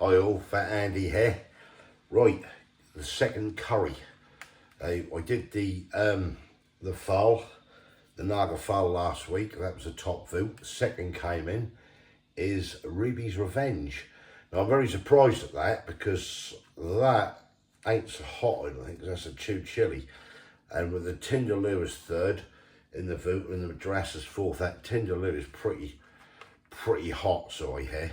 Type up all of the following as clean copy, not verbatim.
oil, Fat Andy here. Right, the second curry. I did the fowl, the Naga fowl last week. That was a top vote. The second came in is Ruby's Revenge. Now I'm very surprised at that because that ain't so hot, I think, because that's too chilly. And with the Tinderloo as third in the vote and the Madras as fourth, that Tinderloo is pretty hot, so I hear.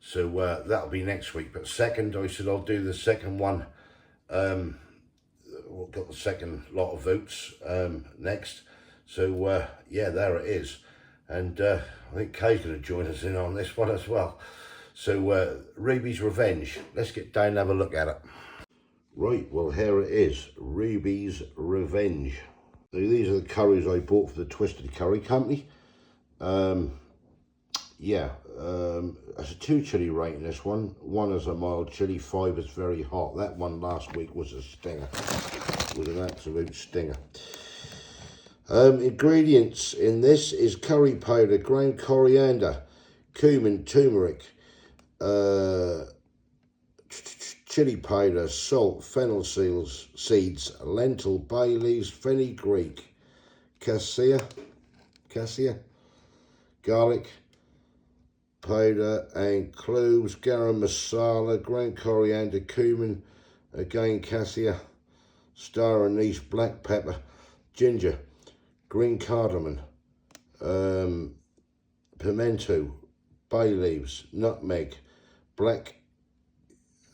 So that'll be next week. But second, I said I'll do the second one. Got the second lot of votes next. So yeah, there it is. And I think Kay's going to join us in on this one as well. So Ruby's Revenge. Let's get down and have a look at it. Right, well here it is, Ruby's Revenge. So these are the curries I bought for the Twisted Curry Company. Yeah, it's a 2 chili rating, this one. 1 is a mild chili, 5 is very hot. That one last week was a stinger. It was an absolute stinger. Ingredients in this is curry powder, ground coriander, cumin, turmeric, chili powder, salt, fennel seeds, lentil, bay leaves, fenugreek, cassia, garlic powder and cloves, garam masala, ground coriander, cumin, again cassia, star anise, black pepper, ginger, green cardamom, pimento, bay leaves, nutmeg, black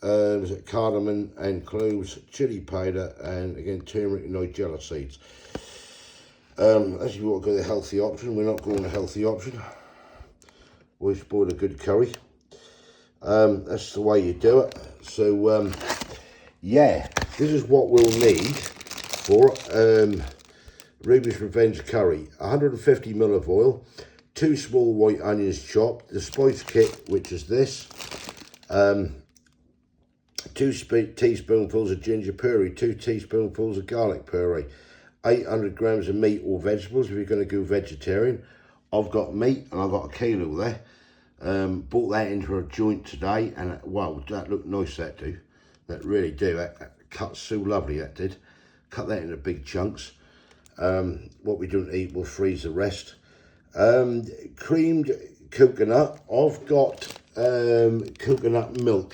cardamom and cloves, chili powder, and again turmeric and nigella seeds. As you want to go the healthy option, we're not going the healthy option. We spoil a good curry. That's the way you do it. So yeah, this is what we'll need for Ruby's Revenge curry. 150 ml of oil, 2 small white onions chopped, the spice kit, which is this, 2 teaspoonfuls of ginger puree, 2 teaspoonfuls of garlic puree, 800 grams of meat or vegetables if you're going to go vegetarian. I've got meat and I've got a kilo there. Bought that into a joint today, and wow, that looked nice, that do. That really do. That cut so lovely, that did. Cut that into big chunks. What we don't eat, we'll freeze the rest. Creamed coconut. I've got coconut milk.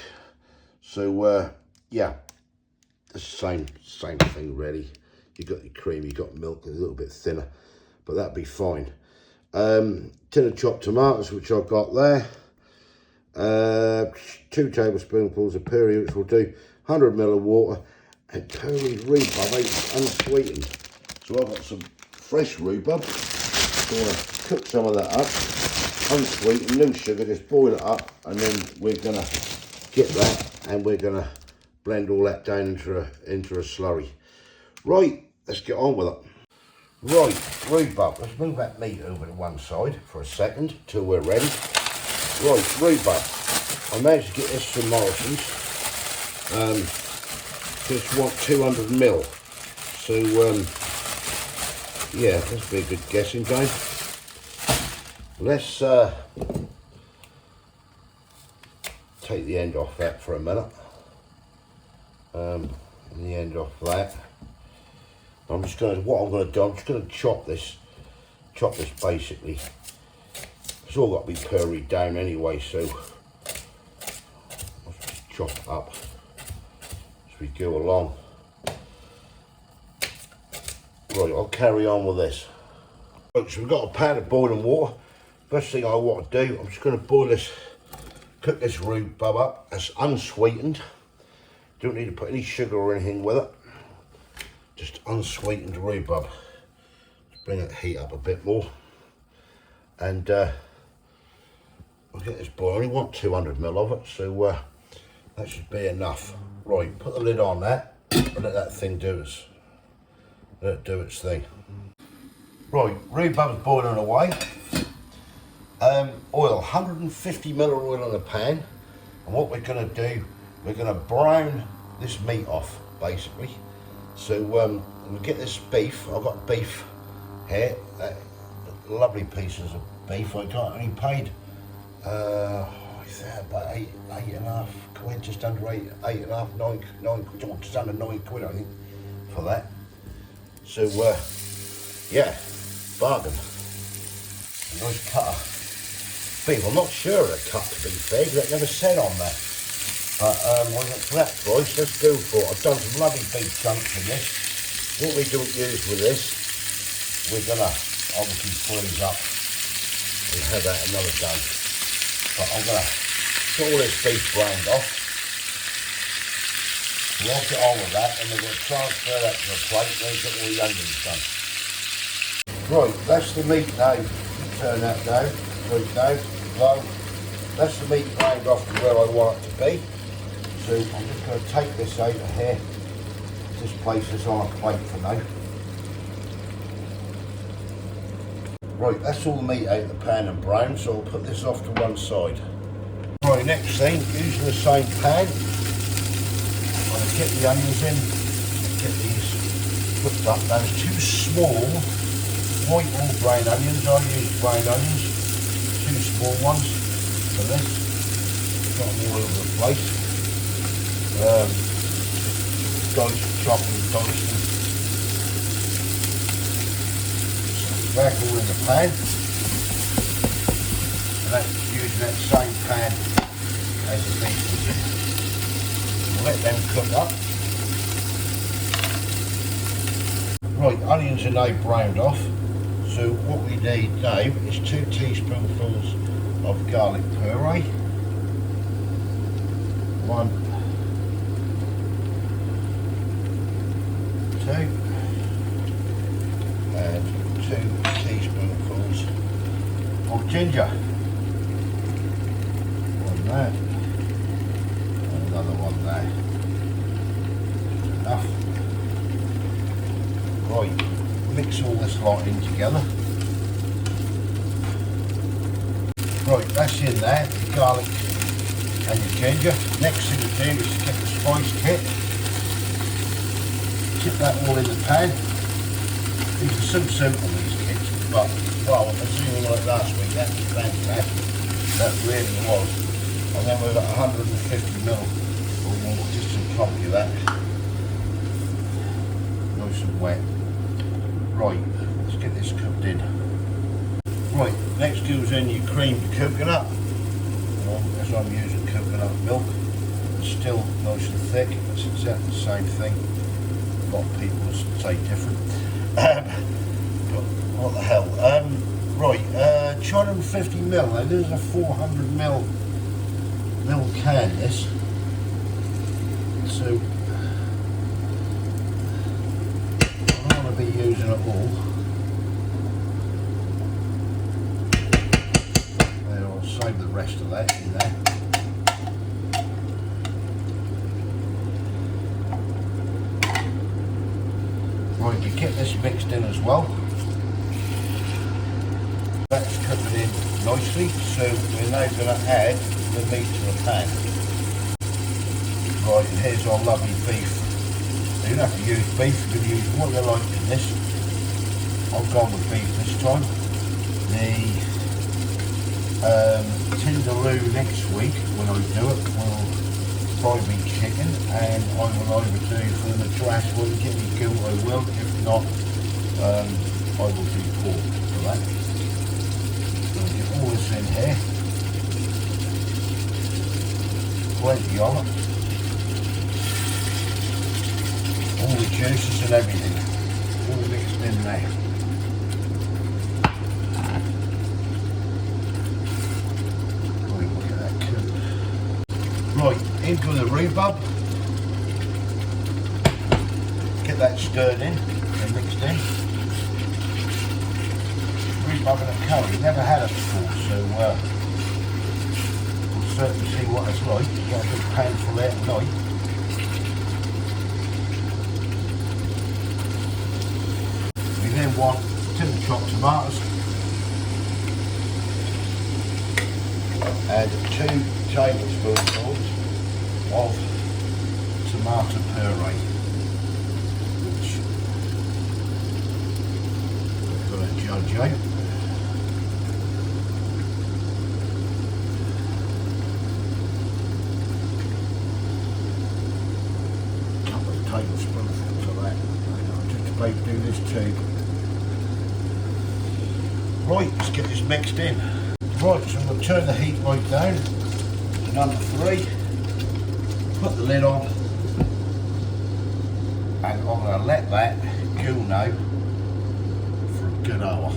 So yeah, it's the same thing really. You got your cream, you got milk, a little bit thinner, but that'd be fine. Tin of chopped tomatoes, which I've got there. 2 tablespoonfuls of puree, which will do. 100 ml of water, and totally rhubarb, unsweetened. So I've got some fresh rhubarb. So I'm going to cook some of that up, unsweetened, no sugar, just boil it up, and then we're going to get that, and we're going to blend all that down into a slurry. Right, let's get on with it. Right, rhubarb. Let's move that meat over to one side for a second till we're ready. Right, rhubarb. I managed to get this from Morrison's. Just want 200 ml. So, yeah, that's be a good guessing game. Let's take the end off that for a minute. And the end off that. I'm just going to chop this basically. It's all got to be pureed down anyway, so I'll just chop it up as we go along. Right, I'll carry on with this. Right, so we've got a pan of boiling water. First thing I want to do, I'm just going to cook this rhubarb up. It's unsweetened. Don't need to put any sugar or anything with it. Just unsweetened rhubarb. Let's bring that heat up a bit more. And I'll get this boil. I only want 200 ml of it, so that should be enough. Right, put the lid on that and let that thing do its thing. Right, rhubarb's boiling away. Oil, 150 ml of oil in the pan. And what we're going to do, we're going to brown this meat off, basically. So we'll get this beef. I've got beef here, lovely pieces of beef. I only paid about eight and a half quid, just under eight and a half, nine quid, just under 9 quid, I think, for that. So, yeah, bargain. A nice cutter. Beef, I'm not sure of the cut, to be fair, because it never said on there. But I went for that price, let's go for it. I've done some lovely big chunks of this. What we don't use with this, we're gonna obviously freeze up and have that another day. But I'm gonna get all this beef brained off. We'll get on with that, and we're gonna transfer that to the plate and get all the onions done. Right, that's the meat now. Turn that down. Right down, low. That's the meat brained off to where I want it to be. So I'm just going to take this out of here. Just place this on a plate for now. Right, that's all the meat out of the pan and brown, so I'll put this off to one side. Right, next thing, using the same pan, I'm going to get the onions in, get these cooked up. Now there's 2 small white or brown onions. I use brown onions. 2 small ones for this. Got them all over the place. Chopping, dicing. So back all in the pan. And that's using that same pan as the beef was in. We'll let them cook up. Right, onions are now browned off. So what we need now is 2 teaspoonfuls of garlic puree, 1, 2, and 2 teaspoonfuls of ginger. 1 there, and another 1 there. Enough. Right. Mix all this lot in together. Right, that's in there, the garlic and the ginger. Next thing to do is to get the spice kit. Tip that all in the pan. These are so simple, these kits, but, well, assuming like last week, that was fantastic. That really was. And then we've got 150ml or more, just to copy that. Nice and wet. Right, let's get this cooked in. Right, next goes in your creamed coconut. As I'm using coconut milk, it's still nice and thick. It's exactly the same thing. A lot of people say different. But what the hell? Right, 250ml. Now this is a 400ml can. This. So be using it all. And I'll save the rest of that in there. Right, we get this mixed in as well. That's cooking in nicely, so we're now going to add the meat to the pan. Right, and here's our lovely beef. You don't have to use beef, you can use what you like in this. I've gone with beef this time. The Tinderoo next week, when I do it, will probably be chicken, and I will either do for the trash one, get me guilt I will, if not, I will do pork for that. So I'll get all this in here. Plenty of it. All the juices and everything, all mixed in there. Right, look at that cook. Right, into the rhubarb. Get that stirred in and mixed in. Rhubarb and a curry, never had it before, so we'll certainly see what it's like. Got a big pan full there tonight. Then 1 tin chopped tomatoes and 2 tablespoonfuls of tomato puree, which we've got to judge out. tablespoonfuls of that. I'll just about do this too. Right, let's get this mixed in. Right, so I'm going to turn the heat right down to number 3. Put the lid on. And I'm going to let that go now for a good hour.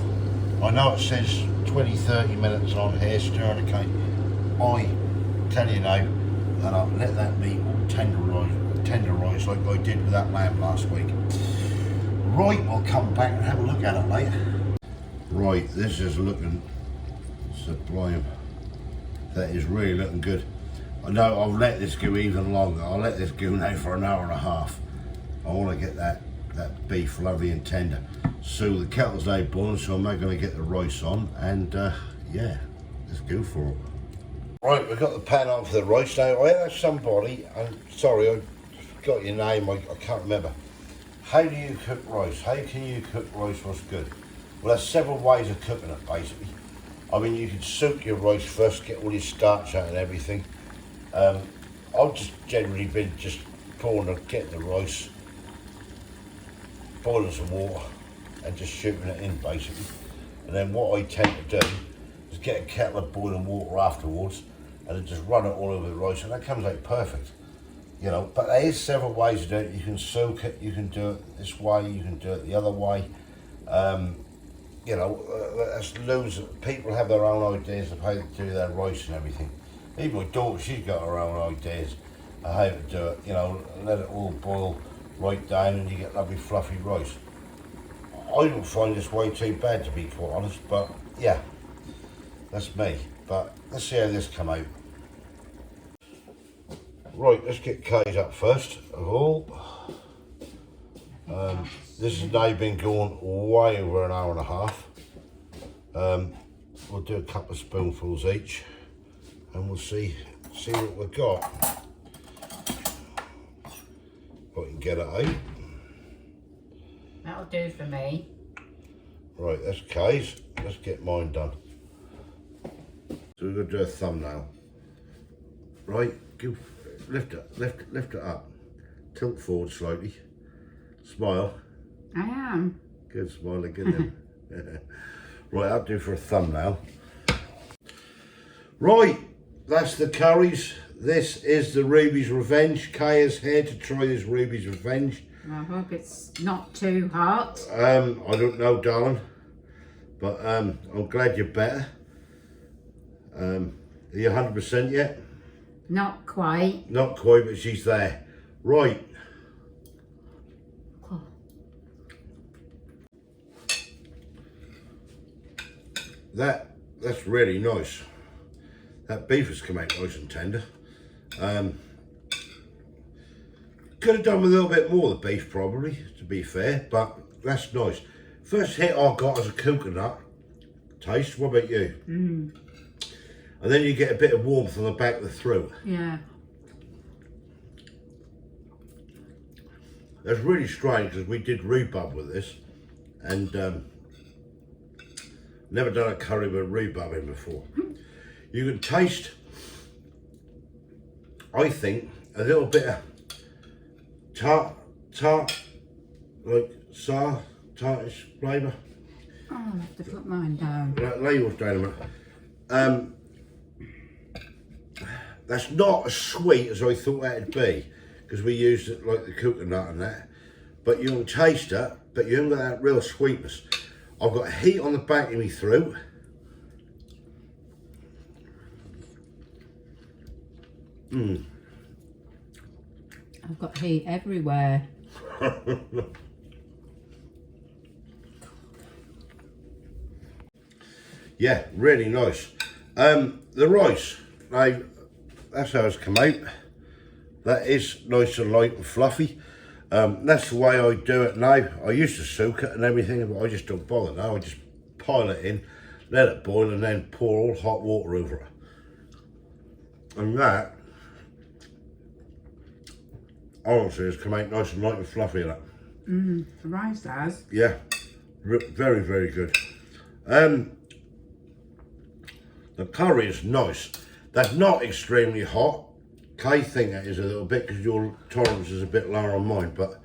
I know it says 20-30 minutes on here, stirring the cake. I tell you now that I'll let that meat all tenderise like I did with that lamb last week. Right, I'll come back and have a look at it later. Right, this is looking sublime. That is really looking good. I know I'll let this go even longer. I'll let this go now for an hour and a half. I want to get that beef lovely and tender. So the kettle's now boiling, so I'm now going to get the rice on, and yeah, let's go for it. Right, we've got the pan on for the rice now. I had somebody, I'm sorry, I forgot your name, I can't remember. How do you cook rice? How can you cook rice what's good? Well, there's several ways of cooking it, basically. I mean, you can soak your rice first, get all your starch out and everything. I've just generally been just getting the rice, boiling some water and just shooting it in, basically. And then what I tend to do is get a kettle of boiling water afterwards and then just run it all over the rice, and that comes out perfect. You know, but there is several ways to do it. You can soak it, you can do it this way, you can do it the other way. You know, that's loads of people have their own ideas of how to do their rice and everything. Even my daughter, she's got her own ideas of how to do it. You know, let it all boil right down and you get lovely fluffy rice. I don't find this way too bad, to be quite honest, but yeah, that's me. But let's see how this come out. Right, let's get Kate up first of all. This has now been going way over an hour and a half. We'll do a couple of spoonfuls each, and we'll see what we've got. If I can get it out. That'll do for me. Right, that's Kay's. Let's get mine done. So we're going to do a thumbnail. Right, lift it up. Tilt forward slightly. Smile. I am. Good, smiling, good then. Right, I'll do for a thumbnail. Right, that's the curries. This is the Ruby's Revenge. Kay is here to try this Ruby's Revenge. I hope it's not too hot. I don't know, darling, but I'm glad you're better. Are you 100% yet? Not quite. Not quite, but she's there. Right. Oh. That's really nice. That beef has come out nice and tender. Could have done with a little bit more of the beef probably, to be fair, but that's nice. First hit I got as a coconut taste. What about you? Mm. And then you get a bit of warmth on the back of the throat. Yeah. That's really strange because we did rhubarb with this, and never done a curry with rhubarb in before. You can taste, I think, a little bit of tart, like sour, tartish flavour. Oh, I'll have to put mine down. Lay yours down a minute. That's not as sweet as I thought that'd be, because we used it like the coconut and that. But you can taste it, but you haven't got that real sweetness. I've got heat on the back of my throat. I've got heat everywhere. Yeah, really nice. The rice, now that's how it's come out. That is nice and light and fluffy. That's the way I do it now. I used to soak it and everything, but I just don't bother now. I just pile it in, let it boil, and then pour all hot water over it. And that, honestly, has come out nice and light and fluffy. That. The rice has. Yeah, very, very good. The curry is nice. That's not extremely hot. Kay think that is a little bit because your tolerance is a bit lower on mine, but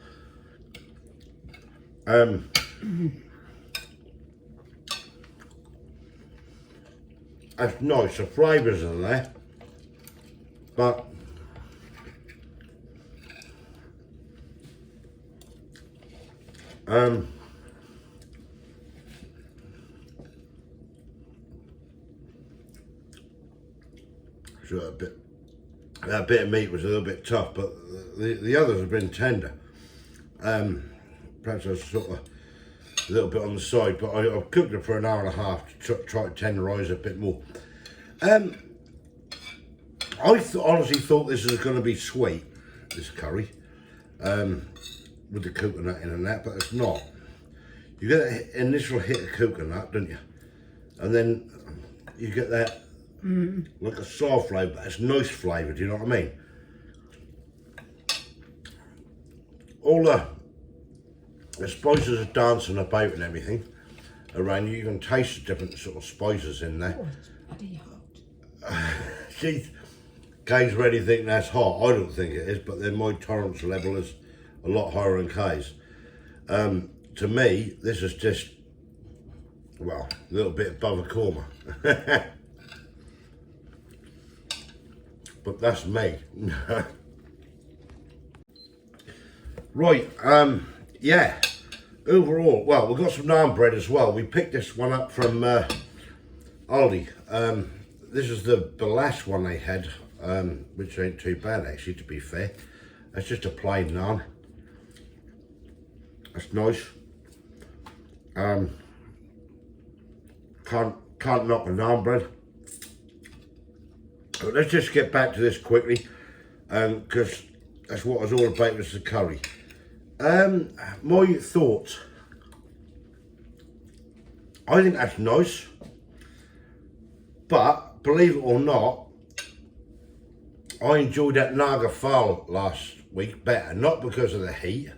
that's nice. The flavours are there, but so that bit of meat was a little bit tough, but the others have been tender. Perhaps I was sort of a little bit on the side, but I've cooked it for an hour and a half to try to tenderise it a bit more. I honestly thought this was going to be sweet, this curry, with the coconut in and that, but it's not. You get that initial hit of coconut, don't you? And then you get that like a sour flavour, but it's nice flavour, do you know what I mean? All the spices are dancing about and everything around you. You can taste the different sort of spices in there. Oh, it's bloody hot. She's, Kay's ready to think that's hot. I don't think it is, but then my tolerance level is a lot higher than Kay's. To me, this is just, well, a little bit above a korma. But that's me. Right, yeah. Overall, well, we've got some naan bread as well. We picked this one up from Aldi. This is the last one they had, which ain't too bad actually, to be fair. That's just a plain naan. That's nice. Can't knock a naan bread. But let's just get back to this quickly, because that's what I was all about, was the curry. My thoughts. I think that's nice, but believe it or not, I enjoyed that Naga fowl last week better. Not because of the heat,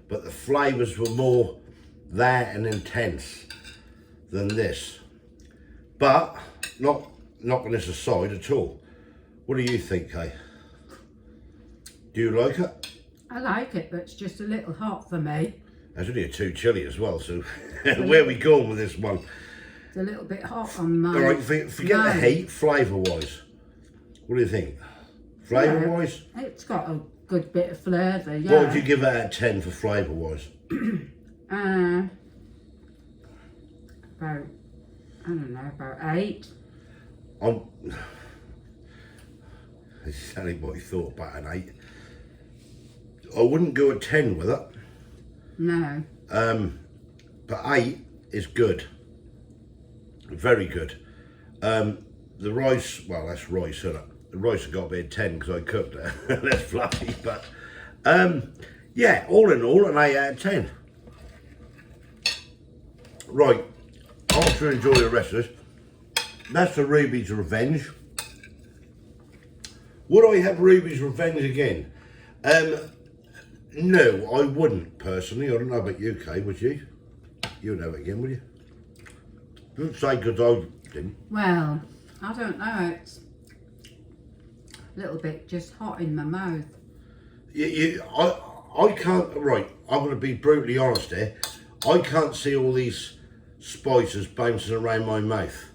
but the flavours were more there and intense than this. But not knocking this aside at all. What do you think, Kay? Do you like it? I like it, but it's just a little hot for me. It's only a 2 chilli as well, so where are we going with this one? It's a little bit hot on mine. All right, forget the heat, flavour-wise. What do you think? Flavour-wise? Yeah, it's got a good bit of flavour, yeah. What would you give it out of 10 for flavour-wise? About, I don't know, about 8. This is only what you thought, about an 8. I wouldn't go at 10 with it. No. But 8 is good. Very good. The rice, well, that's rice, isn't it? The rice has got to be a 10 because I cooked it. That's fluffy, but yeah, all in all, an 8 out of 10. Right, I want to enjoy the rest of this. That's the Ruby's Revenge. Would I have Ruby's Revenge again? No, I wouldn't personally. I don't know about you, Kay, would you? You would have it again, would you? Don't say because I didn't. Well, I don't know. It's a little bit just hot in my mouth. I can't, right, I'm going to be brutally honest here. I can't see all these spices bouncing around my mouth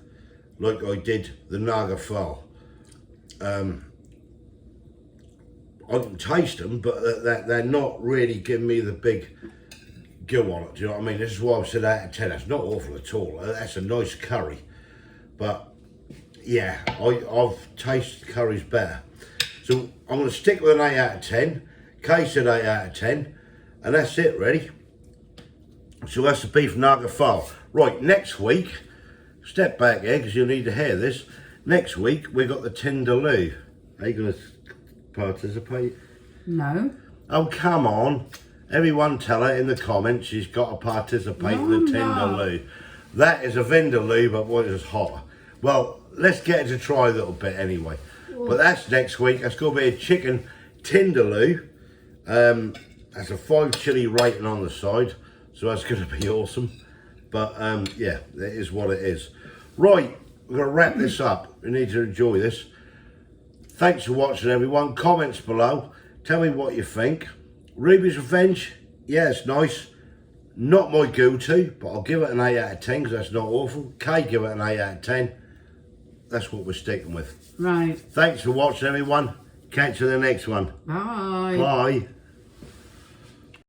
like I did the Naga fowl. I can taste them, but they're not really giving me the big go on it. Do you know what I mean? This is why I've said out of 10. That's not awful at all. That's a nice curry. But yeah, I've tasted curries better. So I'm going to stick with an 8 out of 10. Kay said 8 out of 10. And that's it, really. So that's the beef Naga fowl. Right, next week, step back here because you'll need to hear this. Next week, we've got the Tindaloo. Are you going to participate? No. Oh, come on. Everyone tell her in the comments she's got to participate in the Tindaloo. That is a Vindaloo, but what is hotter? Well, let's get her to try a little bit anyway. But that's next week. That's going to be a chicken Tindaloo. That's a 5 chili rating on the side. So that's going to be awesome. But yeah, that is what it is. Right, we're going to wrap this up. We need to enjoy this. Thanks for watching, everyone. Comments below. Tell me what you think. Ruby's Revenge, yeah, it's nice. Not my go-to, but I'll give it an 8 out of 10 because that's not awful. Kay give it an 8 out of 10. That's what we're sticking with. Right. Thanks for watching, everyone. Catch you in the next one. Bye. Bye.